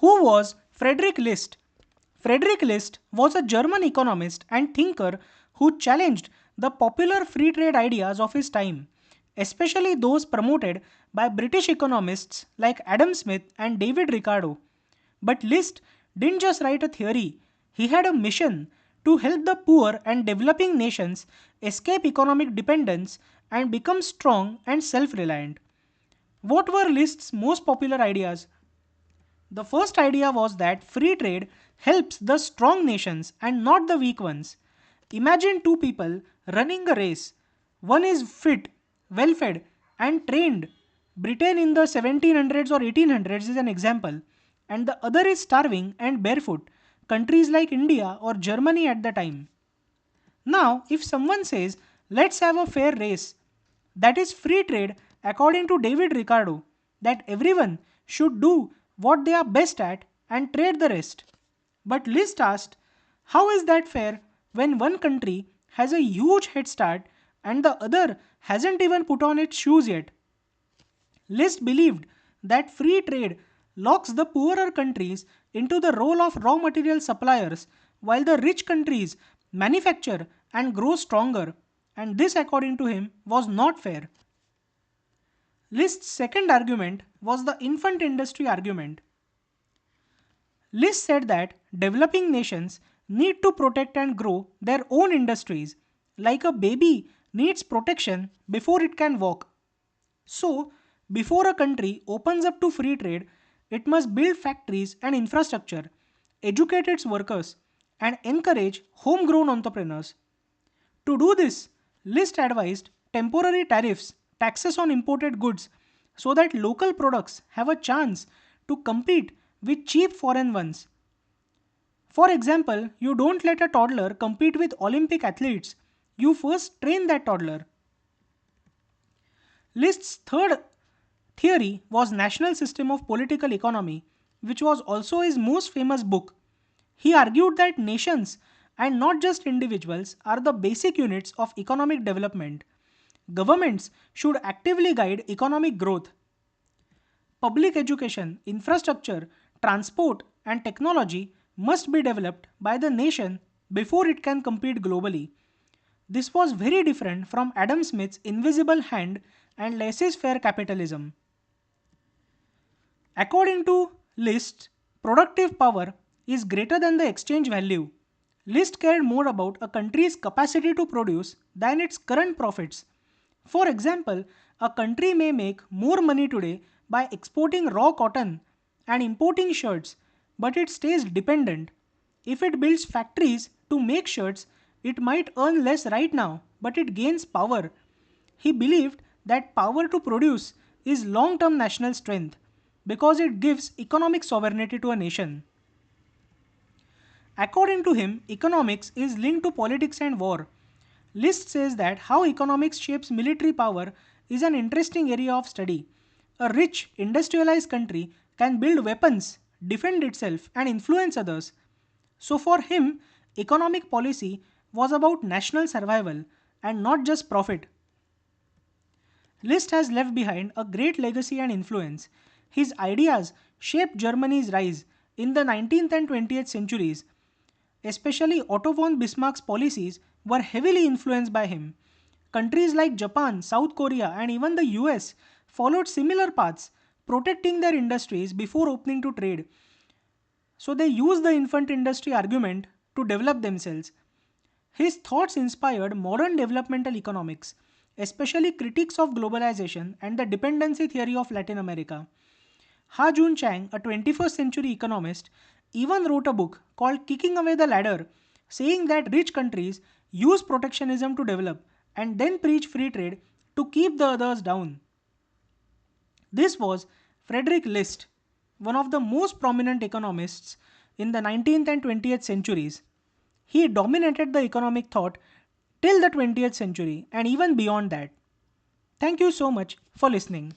Who was Friedrich List? Friedrich List was a German economist and thinker who challenged the popular free trade ideas of his time, especially those promoted by British economists like Adam Smith and David Ricardo. But List didn't just write a theory, he had a mission to help the poor and developing nations escape economic dependence and become strong and self reliant. What were List's most popular ideas? The first idea was that free trade helps the strong nations and not the weak ones. Imagine two people running a race. One is fit, well fed, and trained. Britain in the 1700s or 1800s is an example. And the other is starving and barefoot. Countries like India or Germany at the time. Now, if someone says, let's have a fair race, that is free trade according to David Ricardo, that everyone should do what they are best at and trade the rest. But List asked, how is that fair when one country has a huge head start and the other hasn't even put on its shoes yet? List believed that free trade locks the poorer countries into the role of raw material suppliers while the rich countries manufacture and grow stronger, and this, according to him, was not fair. List's second argument was the infant industry argument. List said that developing nations need to protect and grow their own industries, like a baby needs protection before it can walk. So, before a country opens up to free trade, it must build factories and infrastructure, educate its workers, and encourage homegrown entrepreneurs. To do this, List advised temporary tariffs, taxes on imported goods, so that local products have a chance to compete with cheap foreign ones. For example, you don't let a toddler compete with Olympic athletes, you first train that toddler. List's third theory was National System of Political Economy, which was also his most famous book. He argued that nations, and not just individuals, are the basic units of economic development. Governments should actively guide economic growth. Public education, infrastructure, transport, and technology must be developed by the nation before it can compete globally. This was very different from Adam Smith's invisible hand and laissez faire capitalism. According to List, productive power is greater than the exchange value. List cared more about a country's capacity to produce than its current profits. For example, a country may make more money today by exporting raw cotton and importing shirts, but it stays dependent. If it builds factories to make shirts, it might earn less right now, but it gains power. He believed that power to produce is long term national strength because it gives economic sovereignty to a nation. According to him, economics is linked to politics and war. List says that how economics shapes military power is an interesting area of study. A rich, industrialized country can build weapons, defend itself, and influence others. So, for him, economic policy was about national survival and not just profit. List has left behind a great legacy and influence. His ideas shaped Germany's rise in the 19th and 20th centuries. Especially Otto von Bismarck's policies were heavily influenced by him. Countries like Japan, South Korea, and even the US followed similar paths, protecting their industries before opening to trade. So they used the infant industry argument to develop themselves. His thoughts inspired modern developmental economics, especially critiques of globalization and the dependency theory of Latin America. Ha Jun Chang, a 21st century economist, even wrote a book called Kicking Away the Ladder, saying that rich countries use protectionism to develop and then preach free trade to keep the others down. This was Friedrich List, one of the most prominent economists in the 19th and 20th centuries. He dominated the economic thought till the 20th century and even beyond that. Thank you so much for listening.